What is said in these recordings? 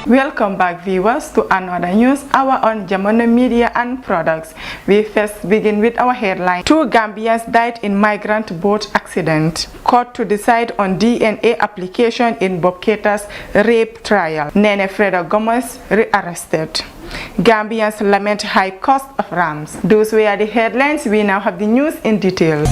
Welcome back, viewers, to another news hour on Jamono Media and Products. We first begin with our headline. 2 Gambians died in migrant boat accident. Court to decide on DNA application in Bob Keita's rape trial. Nene Freda Gomez rearrested. Gambians lament high cost of rams. Those were the headlines. We now have the news in detail.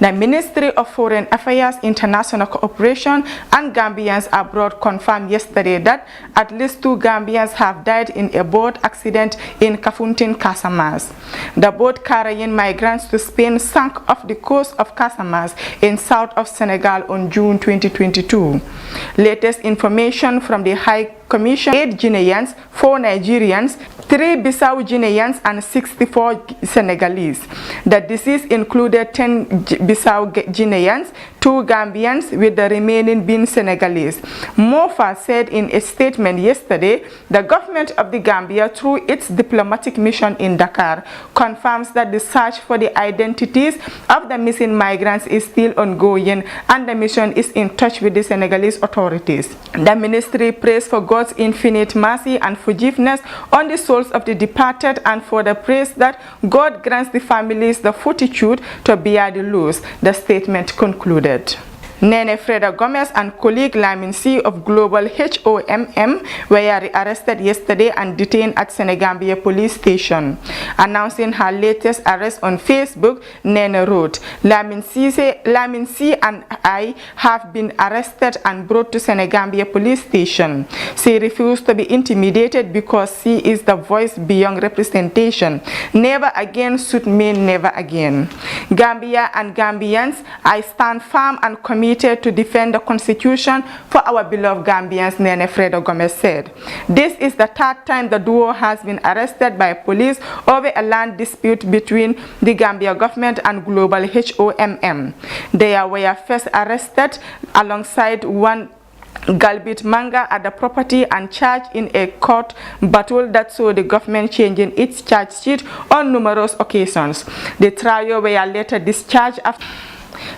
The Ministry of Foreign Affairs, International Cooperation and Gambians Abroad confirmed yesterday that at least 2 Gambians have died in a boat accident in Kafountine, Casamance. The boat carrying migrants to Spain sank off the coast of Casamance in south of Senegal on June 2022. Latest information from the High Commission: 8 Guineans, 4 Nigerians, 3 Bissau Guineans and 64 Senegalese. The deceased included 10 Bissau Guineans, 2 Gambians, with the remaining being Senegalese. Mofa said in a statement yesterday, the government of the Gambia, through its diplomatic mission in Dakar, confirms that the search for the identities of the missing migrants is still ongoing and the mission is in touch with the Senegalese authorities. The ministry prays for God's infinite mercy and forgiveness on the souls of the departed and for the praise that God grants the families the fortitude to bear the loss, the statement concluded. Nene Freda Gomez and colleague Lamin C of Global HOMM were arrested yesterday and detained at Senegambia police station. Announcing her latest arrest on Facebook, Nene wrote, Lamin C and I have been arrested and brought to Senegambia police station. She refused to be intimidated because she is the voice beyond representation. Never again should mean never again. Gambia and Gambians, I stand firm and committed to defend the Constitution for our beloved Gambians, Nene Freda Gomez said. This is the 3rd time the duo has been arrested by police over a land dispute between the Gambia government and Global HOMM. They were first arrested alongside one Galbit Manga at the property and charged in a court battle that saw the government changing its charge sheet on numerous occasions. The trio were later discharged after.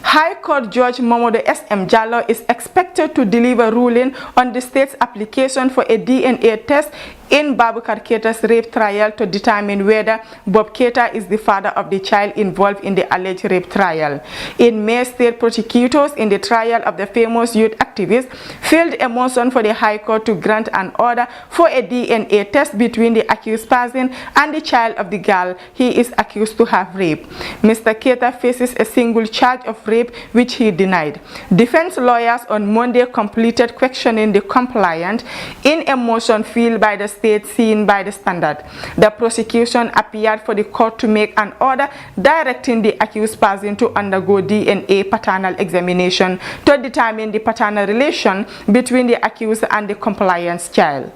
High Court Judge Momodo S.M. Jallo is expected to deliver ruling on the state's application for a DNA test in Baboucarr Keita's rape trial to determine whether Bob Keita is the father of the child involved in the alleged rape trial. In May, state prosecutors in the trial of the famous youth activist filed a motion for the High Court to grant an order for a DNA test between the accused person and the child of the girl he is accused to have raped. Mr. Keita faces a single charge of rape which he denied. Defense lawyers on Monday completed questioning the complainant in a motion filed by the state seen by the Standard. The prosecution appeared for the court to make an order directing the accused person to undergo DNA paternal examination to determine the paternal relation between the accused and the compliant's child.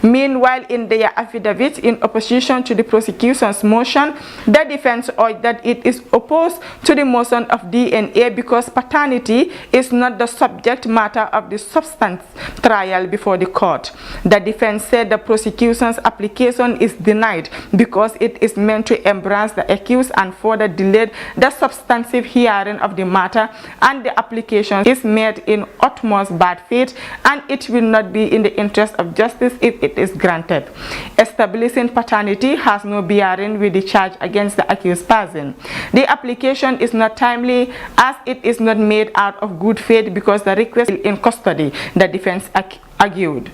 Meanwhile, in their affidavit in opposition to the prosecution's motion, the defense urged that it is opposed to the motion of DNA because paternity is not the subject matter of the substance trial before the court. The defense said the prosecution's application is denied because it is meant to embrace the accused and further delayed the substantive hearing of the matter, and the application is made in utmost bad faith and it will not be in the interest of justice if it is granted. Establishing paternity has no bearing with the charge against the accused person. The application is not timely as it is not made out of good faith because the request is in custody, the defense argued.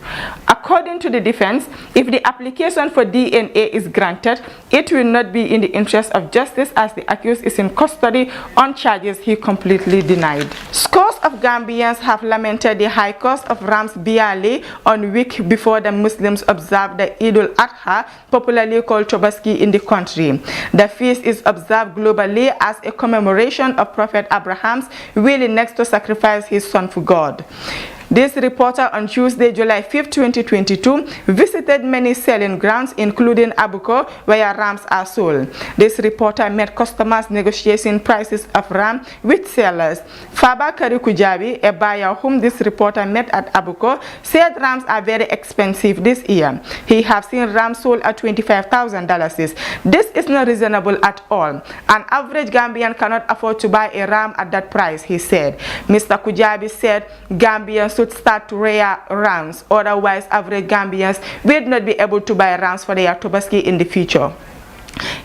According to the defense, if the application for DNA is granted, it will not be in the interest of justice as the accused is in custody on charges he completely denied. Scores of Gambians have lamented the high cost of rams bialy on week before the Muslims observe the Eid al-Adha, popularly called Tobaski in the country. The feast is observed globally as a commemoration of Prophet Abraham's willingness to sacrifice his son for God. This reporter on Tuesday, July 5, 2022, visited many selling grounds, including Abuko, where rams are sold. This reporter met customers negotiating prices of ram with sellers. Faba Karikujabi, a buyer whom this reporter met at Abuko, said rams are very expensive this year. He has seen rams sold at $25,000. This is not reasonable at all. An average Gambian cannot afford to buy a ram at that price, he said. Mr. Kujabi said Gambians should start to rear rams, otherwise average Gambians will not be able to buy rams for their Tobaski in the future.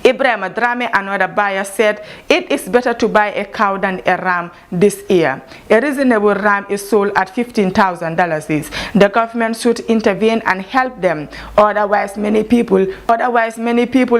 Ibrahim Drame, another buyer, said it is better to buy a cow than a ram this year. A reasonable ram is sold at $15,000. The government should intervene and help them. Otherwise many people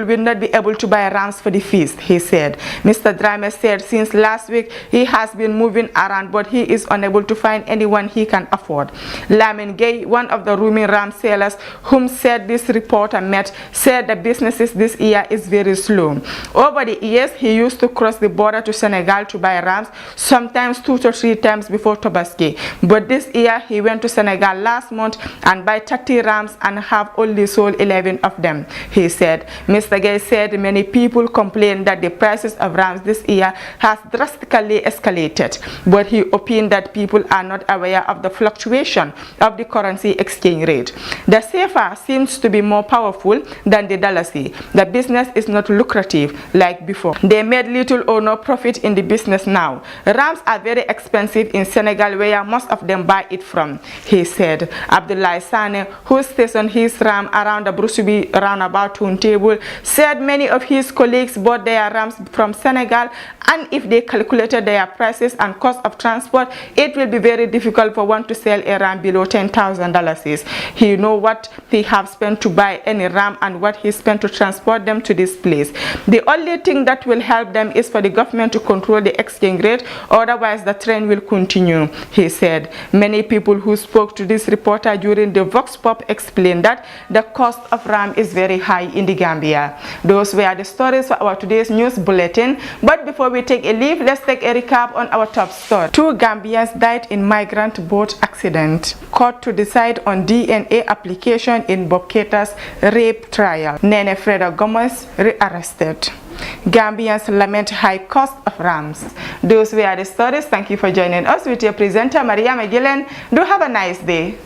will not be able to buy rams for the feast, he said. Mr. Drame said since last week he has been moving around, but he is unable to find anyone he can afford. Lamin Gay, one of the roaming ram sellers whom said this reporter met, said the businesses this year is very slow. Over the years, he used to cross the border to Senegal to buy rams, sometimes 2 to 3 times before Tobaski. But this year, he went to Senegal last month and bought 30 rams and have only sold 11 of them, he said. Mr. Gay said many people complain that the prices of rams this year has drastically escalated, but he opined that people are not aware of the fluctuation of the currency exchange rate. The CFA seems to be more powerful than the Dalasi. The business is not lucrative like before. They made little or no profit in the business now. Rams are very expensive in Senegal, where most of them buy it from, he said. Abdullah Sane, who stationed his ram around the Brusubi roundabout turntable, said many of his colleagues bought their rams from Senegal, and if they calculated their prices and cost of transport, it will be very difficult for one to sell a ram below $10,000. He know what he have spent to buy any ram and what he spent to transport them to this place. The only thing that will help them is for the government to control the exchange rate, otherwise the trend will continue, he said. Many people who spoke to this reporter during the Vox Pop explained that the cost of ram is very high in the Gambia. Those were the stories for our today's news bulletin, but before we take a leave, let's take a recap on our top story. 2 Gambians died in migrant boat accident. Court to decide on DNA application in Bob Keita's rape trial. Nene Freda Gomez rearrested. Gambians lament high cost of rams. Those were the stories. Thank you for joining us with your presenter Maria McGillen. Do have a nice day.